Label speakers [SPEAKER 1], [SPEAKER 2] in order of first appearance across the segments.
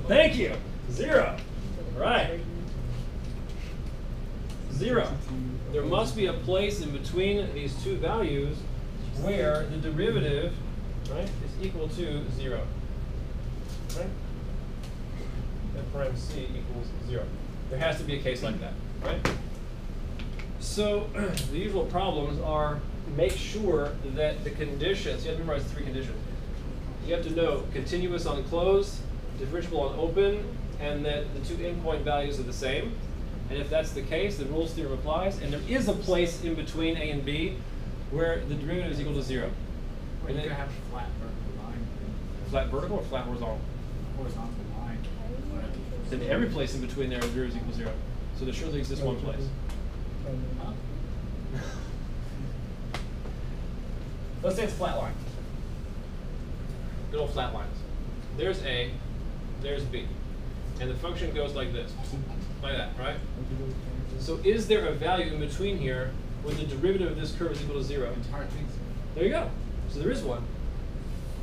[SPEAKER 1] Thank you. 0. Right. 0. There must be a place in between these two values where the derivative, right, is equal to 0. Right? F prime c equals 0. There has to be a case like that, right? So the usual problems are make sure that the conditions, you have to memorize 3 conditions. You have to know continuous on closed, differentiable on open, and that the 2 endpoint values are the same. And if that's the case, the Rolle's theorem applies. And there is a place in between A and B where the derivative is equal to 0.
[SPEAKER 2] Or you could have a flat vertical line.
[SPEAKER 1] Flat vertical or flat horizontal?
[SPEAKER 2] Horizontal line.
[SPEAKER 1] Then every place in between there, the derivative is equal to 0. So there surely exists one place.
[SPEAKER 2] Huh?
[SPEAKER 1] Let's say it's a flat line. Good old flat lines. There's A, there's B. And the function goes like this. Like that, right? So is there a value in between here where the derivative of this curve is equal to 0?
[SPEAKER 2] It's hard to think so.
[SPEAKER 1] There you go. So there is one.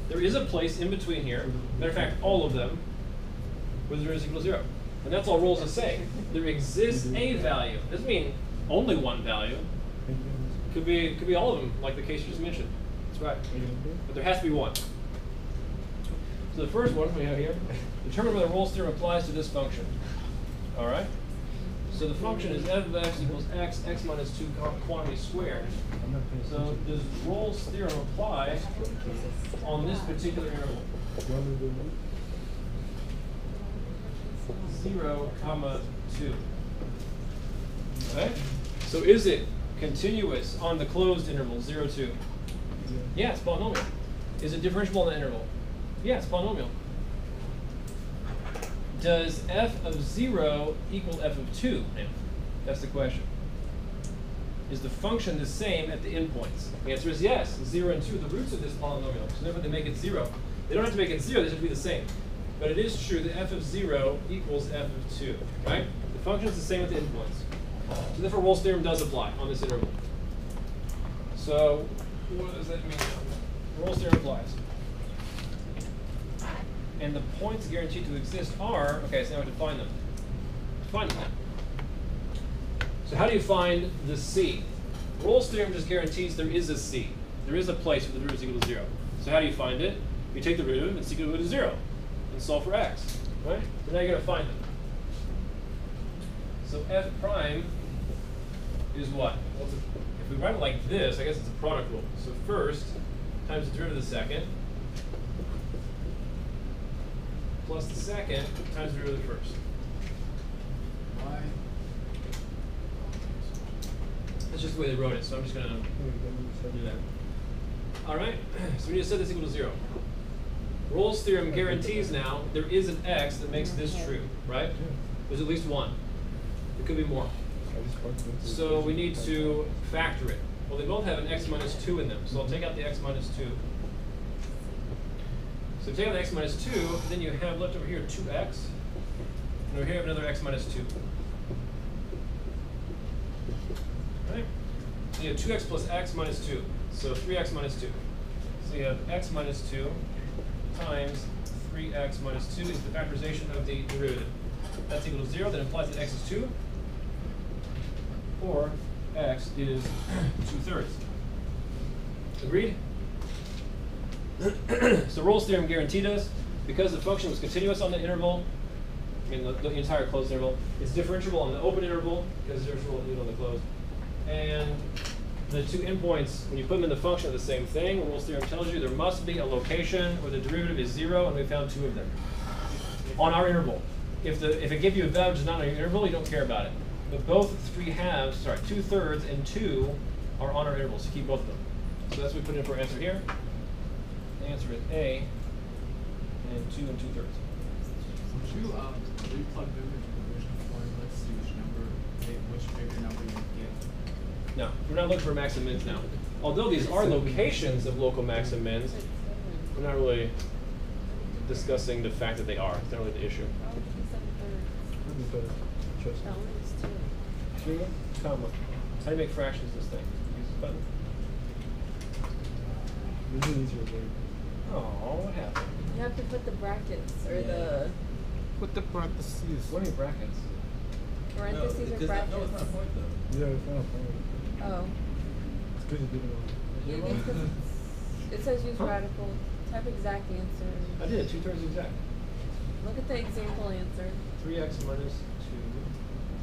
[SPEAKER 1] There is a place in between here. Matter of fact, all of them, where the derivative is equal to 0. And that's all Rolle's is saying. There exists a value. Doesn't mean only one value. Could be all of them, like the case you just mentioned. That's right. But there has to be one. So the first one we have here, determine whether Rolle's theorem applies to this function. All right? So the function is f of x equals x minus 2 quantity squared. So does Rolle's theorem apply on this particular interval? 0, 2. Okay? So is it continuous on the closed interval, 0, 2? Yeah, it's polynomial. Is it differentiable on the interval? Yeah, it's polynomial. Does f of 0 equal f of 2 now? That's the question. Is the function the same at the endpoints? The answer is yes. 0 and 2 are the roots of this polynomial. So therefore they make it 0. They don't have to make it 0, they have to be the same. But it is true that f of 0 equals f of 2, right? The function is the same at the endpoints. So therefore Rolle's theorem does apply on this interval. So what does that mean? Rolle's theorem applies. And the points guaranteed to exist are, okay, so now we have to find them. Find them. So how do you find the C? Rolle's theorem just guarantees there is a C. There is a place where the derivative is equal to 0. So how do you find it? You take the derivative and it's equal to 0 and solve for x, right? So now you're going to find it. So f prime is what? Well, if we write it like this, I guess it's a product rule. So first times the derivative of the second plus the second times the derivative of the first.
[SPEAKER 2] Why?
[SPEAKER 1] That's just the way they wrote it, so I'm just going to do that. All right, so we need to set this equal to 0. Rolle's theorem guarantees now there is an x that makes this true, right? There's at least one. There could be more. So we need to factor it. Well, they both have an x minus 2 in them, so I'll take out the x minus 2. So take out the x minus 2, then you have left over here 2x, and over here you have another x minus 2. Right? So you have 2x plus x minus 2, so 3x minus 2. So you have x minus 2 times 3x minus 2 is the factorization of the derivative. That's equal to 0. That implies that x is 2, or x is 2/3. Agreed? So Rolle's theorem guaranteed us, because the function was continuous on the interval, I mean the entire closed interval, it's differentiable on the open interval, because it's differentiable on the closed. And the 2 endpoints, when you put them in the function, are the same thing. Rolle's theorem tells you there must be a location where the derivative is 0, and we found 2 of them on our interval. If it gives you a value which is not on your interval, you don't care about it. But both 2/3 and 2 are on our interval, so keep both of them. So that's what we put in for our answer here. The answer is A, and 2 and 2/3.
[SPEAKER 2] Would you replug them into the original formula? Let's see which bigger number you get.
[SPEAKER 1] No, we're not looking for max and mins now. Although these are locations of local max and mins, we're not really discussing the fact that they are. It's not really the issue. Comma. How do you make fractions this thing? Use this button? Oh, what happened?
[SPEAKER 3] You have to put the brackets or
[SPEAKER 4] Yeah.
[SPEAKER 3] the
[SPEAKER 5] Put the parentheses.
[SPEAKER 1] What are your brackets?
[SPEAKER 3] parentheses or
[SPEAKER 4] because
[SPEAKER 3] brackets.
[SPEAKER 4] no, it's not a point though.
[SPEAKER 6] Yeah, it's not a point.
[SPEAKER 3] Oh.
[SPEAKER 6] It's good you did it wrong.
[SPEAKER 3] Yeah,
[SPEAKER 1] You're
[SPEAKER 3] because
[SPEAKER 1] wrong.
[SPEAKER 3] it says use
[SPEAKER 1] Huh?
[SPEAKER 3] radical. Type exact answer.
[SPEAKER 1] I did, 2/3 exact.
[SPEAKER 3] Look at the example answer.
[SPEAKER 1] 3x minus 2.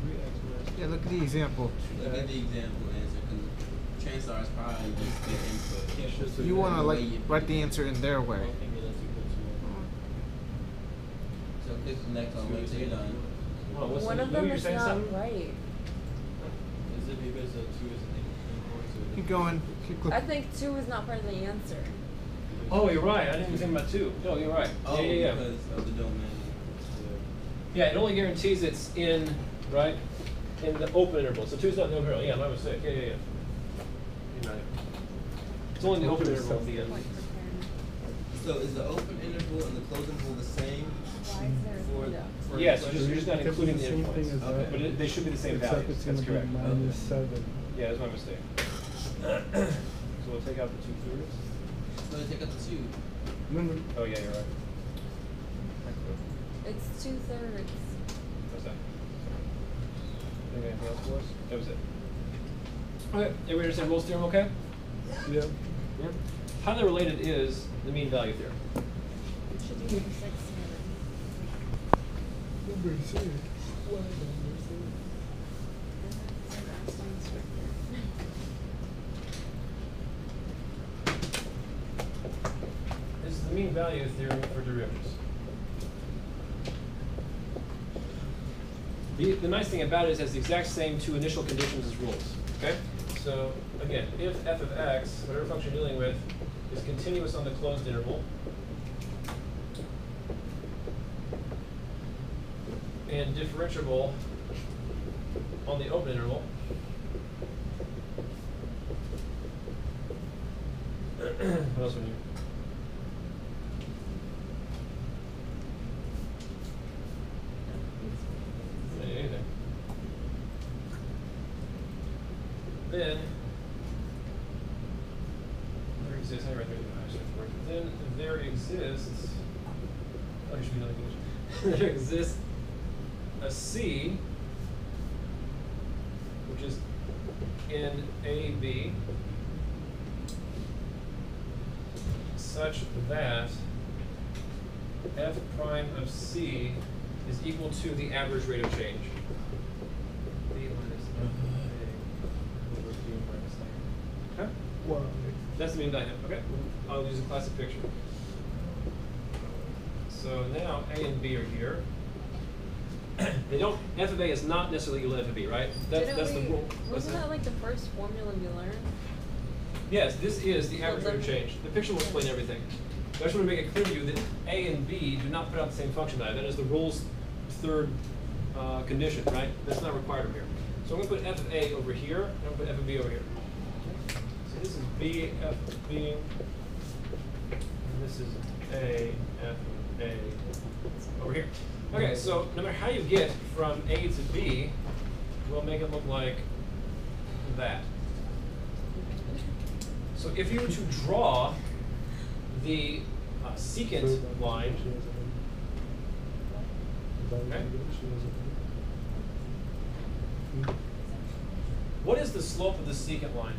[SPEAKER 1] 3x minus
[SPEAKER 5] Yeah, look at the example.
[SPEAKER 4] Look at the example answer, because chances are it's probably just their input.
[SPEAKER 1] Yeah, sure. So
[SPEAKER 5] You want to
[SPEAKER 4] the
[SPEAKER 5] like
[SPEAKER 4] way you
[SPEAKER 5] write
[SPEAKER 4] put
[SPEAKER 5] the
[SPEAKER 4] it.
[SPEAKER 5] answer in their way.
[SPEAKER 4] So click the next one, wait till you're done.
[SPEAKER 1] Well, what's
[SPEAKER 3] One
[SPEAKER 1] the,
[SPEAKER 3] of them
[SPEAKER 1] you're
[SPEAKER 3] is
[SPEAKER 1] saying
[SPEAKER 3] not
[SPEAKER 1] something?
[SPEAKER 3] right.
[SPEAKER 7] Is it because 2 is an input, so
[SPEAKER 5] Keep going. Keep clicking.
[SPEAKER 3] I think 2 is not part of the answer.
[SPEAKER 1] Oh, you're right. I didn't even think about 2. No, you're right.
[SPEAKER 4] Oh,
[SPEAKER 1] yeah.
[SPEAKER 4] because of the domain.
[SPEAKER 1] Yeah, it only guarantees it's in, right, in the open interval. So 2 is not no interval. Yeah, my mistake. Yeah. You're right. It's only the open interval at the end.
[SPEAKER 3] Point for parent.
[SPEAKER 4] So is the open interval and the closed interval the same?
[SPEAKER 3] Why is there
[SPEAKER 4] For-
[SPEAKER 3] a window?
[SPEAKER 4] for
[SPEAKER 1] Yes,
[SPEAKER 4] the
[SPEAKER 1] you're just not
[SPEAKER 6] Because
[SPEAKER 1] including
[SPEAKER 6] it's
[SPEAKER 1] the
[SPEAKER 6] the same
[SPEAKER 1] endpoints.
[SPEAKER 6] thing as
[SPEAKER 4] Okay.
[SPEAKER 6] that.
[SPEAKER 1] But it, they should be the same
[SPEAKER 6] Except
[SPEAKER 1] values.
[SPEAKER 6] it's
[SPEAKER 1] That's
[SPEAKER 6] gonna
[SPEAKER 1] correct.
[SPEAKER 6] be minus 7.
[SPEAKER 1] Yeah, that's my mistake. So we'll take out the 2/3.
[SPEAKER 4] So they take out the 2.
[SPEAKER 6] No.
[SPEAKER 1] Oh yeah, you're right.
[SPEAKER 3] It's 2/3.
[SPEAKER 1] What's that? Think anything else for us? That was it. Okay, everybody understand Rolle's theorem okay?
[SPEAKER 6] Yeah.
[SPEAKER 1] Yeah. Highly related is the mean value theorem.
[SPEAKER 3] It should be number 6 here.
[SPEAKER 6] Number 6. Why number 6?
[SPEAKER 3] That's Einstein's right there.
[SPEAKER 1] This is the mean value theorem for derivatives. The nice thing about it is it has the exact same 2 initial conditions as rules. Okay? So again, if f of x, whatever function you're dealing with, is continuous on the closed interval, and differentiable on the open interval, what else would you? Anything. Then there exists. I read Then there exists. Oh, there should be another condition. There exists a C, which is in AB, such that f prime of C is equal to the average rate of change. B minus A over B minus A. Okay?
[SPEAKER 6] Why?
[SPEAKER 1] That's the mean value. Okay? I'll use a classic picture. So now A and B are here. They don't, f of A is not necessarily equal to f of B, right? That's the rule. What's
[SPEAKER 3] Wasn't that like the first formula we learned?
[SPEAKER 1] Yes, this is the average rate of change. The picture will explain everything. I just want to make it clear to you that A and B do not put out the same function value. That is the rule's third condition, right? That's not required over here. So I'm going to put f of A over here, and I'm going to put f of B over here. So this is B, f of B, and this is A, f of A over here. Okay, so no matter how you get from A to B, we'll make it look like that. So if you were to draw the secant line, okay. What is the slope of the secant line?